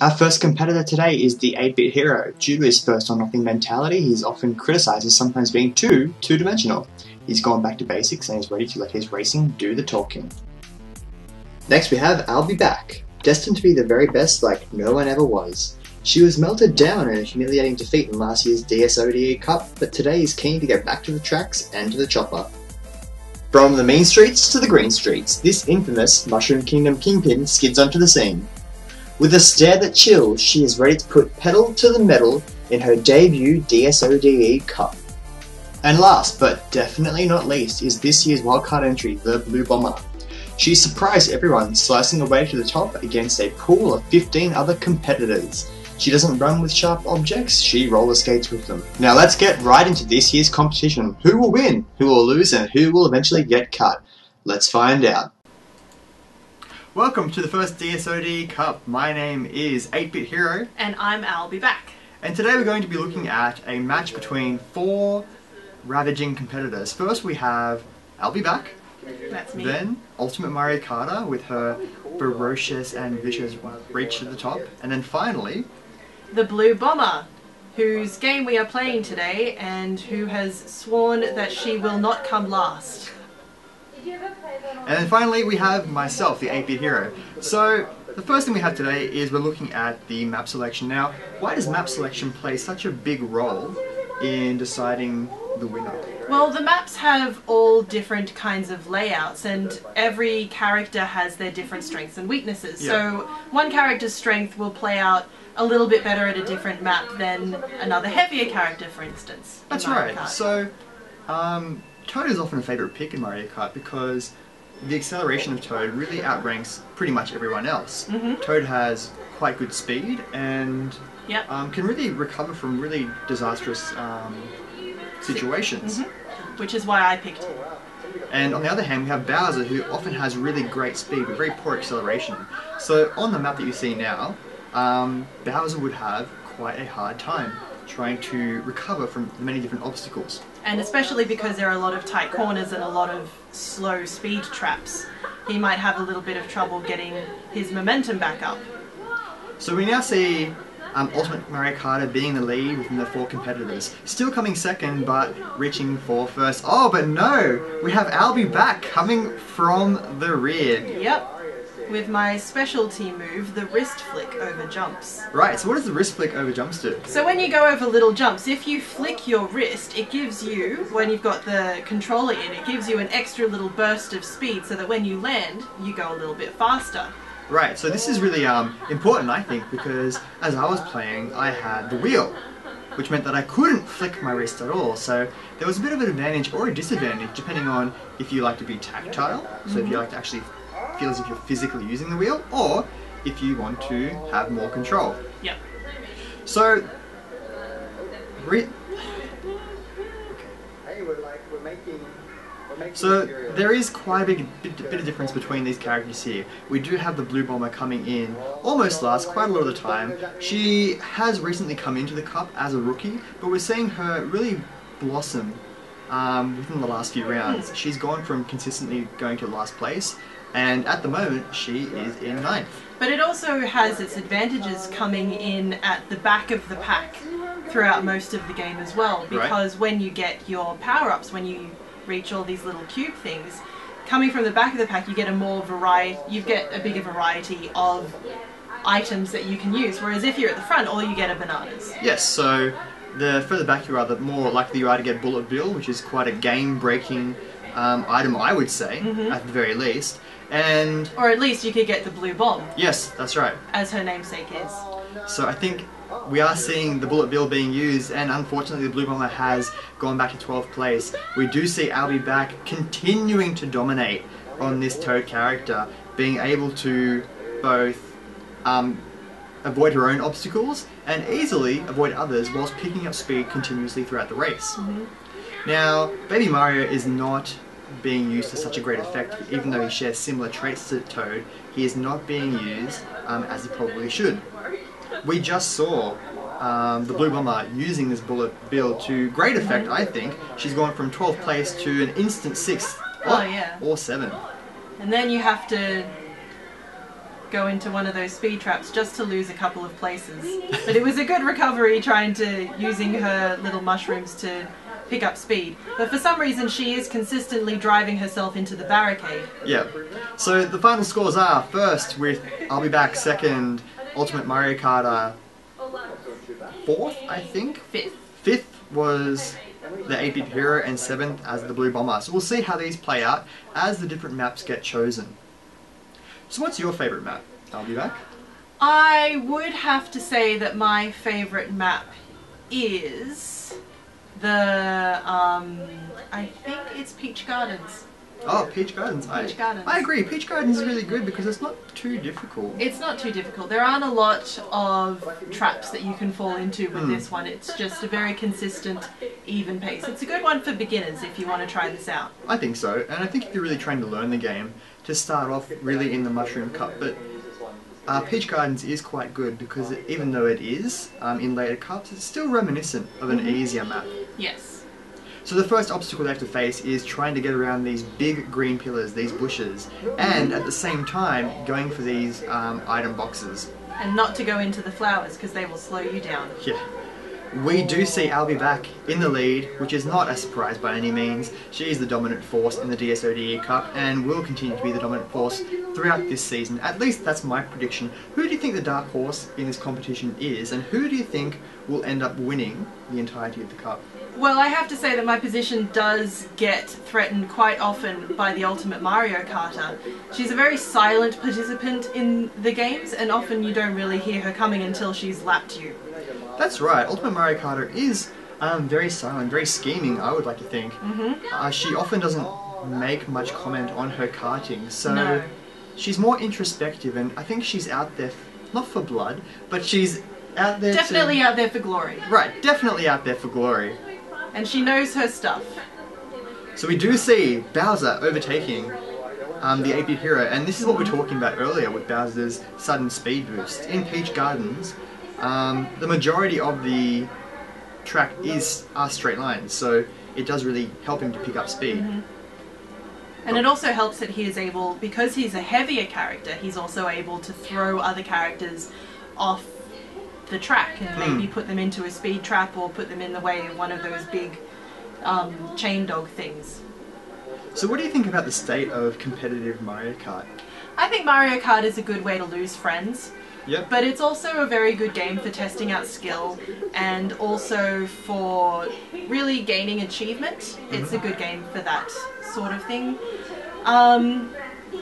Our first competitor today is the 8-bit hero. Due to his first-on-nothing mentality, he's often criticised as sometimes being too two-dimensional. He's gone back to basics and is ready to let his racing do the talking. Next we have I'll Be Back. Destined to be the very best like no one ever was. She was melted down in a humiliating defeat in last year's DSODE Cup, but today is keen to get back to the tracks and to the chopper. From the mean streets to the green streets, this infamous Mushroom Kingdom Kingpin skids onto the scene. With a stare that chills, she is ready to put pedal to the metal in her debut DSODE Cup. And last, but definitely not least, is this year's wildcard entry, the Blue Bomber. She surprised everyone, slicing her way to the top against a pool of 15 other competitors. She doesn't run with sharp objects, she roller skates with them. Now let's get right into this year's competition. Who will win, who will lose, and who will eventually get cut? Let's find out. Welcome to the first DSODE Cup. My name is 8-bit hero. And I'm I'll Be Back. And today we're going to be looking at a match between 4 ravaging competitors. First we have I'll Be Back. That's me. Then Ultimate Mario Kart with her ferocious and vicious reach to the top. And then finally, the Blue Bomber, whose game we are playing today and who has sworn that she will not come last. And then finally we have myself, the 8-bit hero. So the first thing we have today is we're looking at the map selection. Now, why does map selection play such a big role in deciding the winner? Well, the maps have all different kinds of layouts and every character has their different strengths and weaknesses. Yeah. So one character's strength will play out a little bit better at a different map than another heavier character, for instance. That's right. So, Toad is often a favourite pick in Mario Kart because the acceleration of Toad really outranks pretty much everyone else. Toad has quite good speed and can really recover from really disastrous situations. Which is why I picked him. And on the other hand, we have Bowser, who often has really great speed but very poor acceleration. So on the map that you see now, Bowser would have quite a hard time trying to recover from many different obstacles. And especially because there are a lot of tight corners and a lot of slow speed traps, he might have a little bit of trouble getting his momentum back up. So we now see Ultimate Mario Kart being the lead within the 4 competitors. Still coming second, but reaching for first. Oh, but no! We have I'll Be Back coming from the rear. Yep. With my specialty move, the wrist flick over jumps. Right, so what does the wrist flick over jumps do? So when you go over little jumps, if you flick your wrist, it gives you, when you've got the controller in, it gives you an extra little burst of speed so that when you land, you go a little bit faster. Right, so this is really important, I think, because as I was playing, I had the wheel, which meant that I couldn't flick my wrist at all. So there was a bit of an advantage or a disadvantage depending on if you like to be tactile, so if you like to actually feel as if you're physically using the wheel, or if you want to have more control. Yep. So, there is quite a bit of difference between these characters here. We do have the Blue Bomber coming in almost last, quite a lot of the time. She has recently come into the Cup as a rookie, but we're seeing her really blossom within the last few rounds. She's gone from consistently going to last place, and at the moment she is in 9th. But it also has its advantages coming in at the back of the pack throughout most of the game as well, because when you get your power-ups, when you reach all these little cube things, coming from the back of the pack you get a bigger variety of items that you can use, whereas if you're at the front all you get are bananas. Yes, so the further back you are, the more likely you are to get Bullet Bill, which is quite a game-breaking item, I would say, at the very least. And or at least you could get the Blue Bomb. Yes, that's right. As her namesake is. So I think we are seeing the Bullet Bill being used, and unfortunately the Blue Bomber has gone back to 12th place. We do see I'll Be Back continuing to dominate on this Toad character, being able to both avoid her own obstacles and easily avoid others whilst picking up speed continuously throughout the race. Now, Baby Mario is not being used to such a great effect, even though he shares similar traits to Toad. He is not being used as he probably should. We just saw the Blue Bomber using this Bullet Bill to great effect, I think. She's gone from 12th place to an instant 6th or 7th. And then you have to go into one of those speed traps just to lose a couple of places. But it was a good recovery using her little mushrooms to pick up speed. But for some reason she is consistently driving herself into the barricade. Yeah. So the final scores are, first with I'll Be Back, second Ultimate Mario Kart, fourth, I think? Fifth was the 8-bit hero, and 7th as the Blue Bomber. So we'll see how these play out as the different maps get chosen. So what's your favourite map? I'll be back. I would have to say that my favourite map is the, I think it's Peach Gardens. Oh, Peach Gardens. Gardens. I agree. Peach Gardens is really good because it's not too difficult. It's not too difficult. There aren't a lot of traps that you can fall into with this one. It's just a very consistent, even pace. It's a good one for beginners if you want to try this out. I think so. And I think if you're really trying to learn the game, to start off really in the Mushroom Cup. But Peach Gardens is quite good because even though it is in later cups, it's still reminiscent of an easier map. Yes. So the first obstacle they have to face is trying to get around these big green pillars, these bushes, and at the same time going for these item boxes. And not to go into the flowers because they will slow you down. Yeah. We do see I'll Be Back in the lead, which is not a surprise by any means. She is the dominant force in the DSODE Cup and will continue to be the dominant force throughout this season. At least that's my prediction. Who do you think the dark horse in this competition is, and who do you think will end up winning the entirety of the cup? Well, I have to say that my position does get threatened quite often by the Ultimate Mario Karter. She's a very silent participant in the games, and often you don't really hear her coming until she's lapped you. That's right, Ultimate Mario Karter is very silent, very scheming, I would like to think. She often doesn't make much comment on her karting, so she's more introspective, and I think she's out there, not for blood, but she's out there definitely out there for glory. Right, definitely out there for glory. And she knows her stuff. So we do see Bowser overtaking the 8-bit hero, and this is what we were talking about earlier with Bowser's sudden speed boost. In Peach Gardens, the majority of the track are straight lines, so it does really help him to pick up speed. And it also helps that he is able, because he's a heavier character, he's also able to throw other characters off the track and maybe put them into a speed trap or put them in the way of one of those big chain dog things. So what do you think about the state of competitive Mario Kart? I think Mario Kart is a good way to lose friends. Yep. But it's also a very good game for testing out skill and also for really gaining achievement. It's a good game for that sort of thing.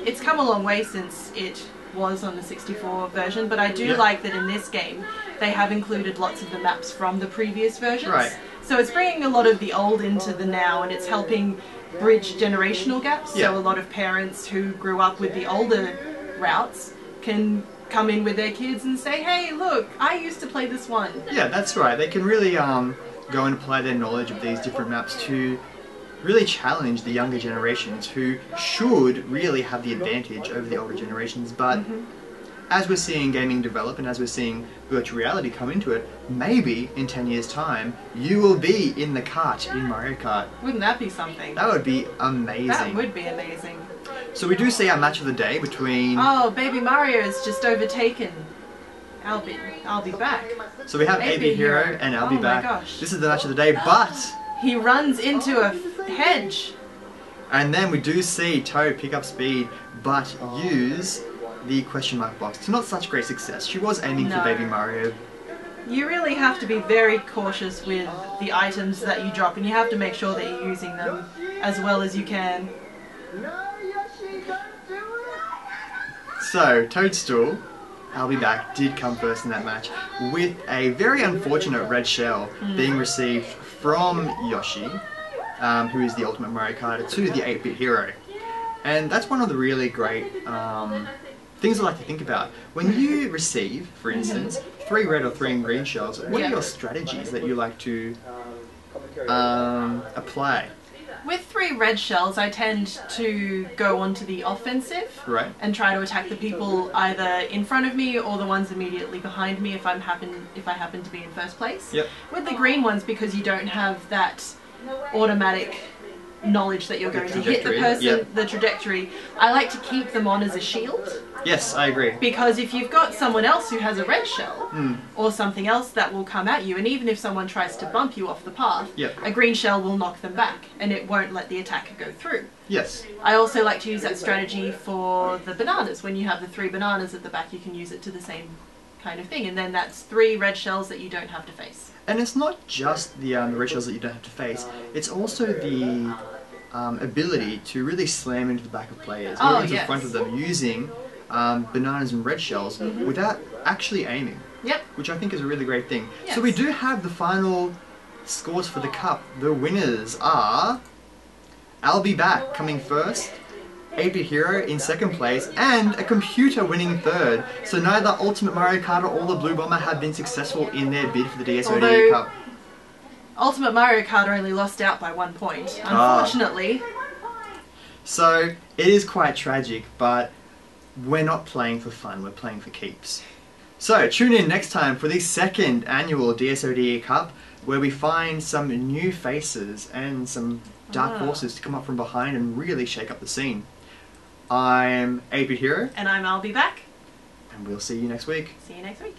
It's come a long way since it was on the 64 version, but I do like that in this game they have included lots of the maps from the previous versions. Right. So it's bringing a lot of the old into the now, and it's helping bridge generational gaps. So a lot of parents who grew up with the older routes can come in with their kids and say, hey, look, I used to play this one. Yeah, that's right. They can really go and apply their knowledge of these different maps to really challenge the younger generations who should really have the advantage over the older generations. But as we're seeing gaming develop and as we're seeing virtual reality come into it, maybe in 10 years' time you will be in the kart in Mario Kart. Wouldn't that be something? That would be amazing. That would be amazing. So we do see our match of the day between... Oh, Baby Mario's just overtaken I'll be back. So we have 8-bit hero and I'll be back. Oh my gosh. This is the match of the day, but... he runs into a hedge. And then we do see Toad pick up speed, but use the question mark box to not such great success. She was aiming for Baby Mario. You really have to be very cautious with the items that you drop, and you have to make sure that you're using them as well as you can. So, Toadstool, I'll be back, did come first in that match, with a very unfortunate red shell being received from Yoshi, who is the Ultimate Mario Kart, to the 8-bit hero. And that's one of the really great things I like to think about. When you receive, for instance, 3 red or 3 green shells, what are your strategies that you like to apply? With 3 red shells, I tend to go onto the offensive and try to attack the people either in front of me or the ones immediately behind me if I happen to be in first place. With the green ones, because you don't have that automatic knowledge that you're going to hit the person, the trajectory, I like to keep them on as a shield Yes, I agree. Because if you've got someone else who has a red shell, or something else that will come at you, and even if someone tries to bump you off the path, a green shell will knock them back, and it won't let the attacker go through. Yes. I also like to use that strategy for the bananas. When you have the 3 bananas at the back, you can use it to the same kind of thing, and then that's 3 red shells that you don't have to face. And it's not just the red shells that you don't have to face, it's also the ability to really slam into the back of players, or into the front of them, using bananas and red shells without actually aiming. Yep. Which I think is a really great thing. Yes. So we do have the final scores for the cup. The winners are I'll Be Back coming first, 8-Bit Hero in second place, and a computer winning third. So neither Ultimate Mario Kart or the Blue Bomber have been successful in their bid for the DSODE Cup. Ultimate Mario Kart only lost out by 1 point, unfortunately. So it is quite tragic, but we're not playing for fun, we're playing for keeps. So tune in next time for the 2nd annual DSODE Cup, where we find some new faces and some dark forces to come up from behind and really shake up the scene. I'm 8-Bit Hero. And I'll be back. And we'll see you next week. See you next week.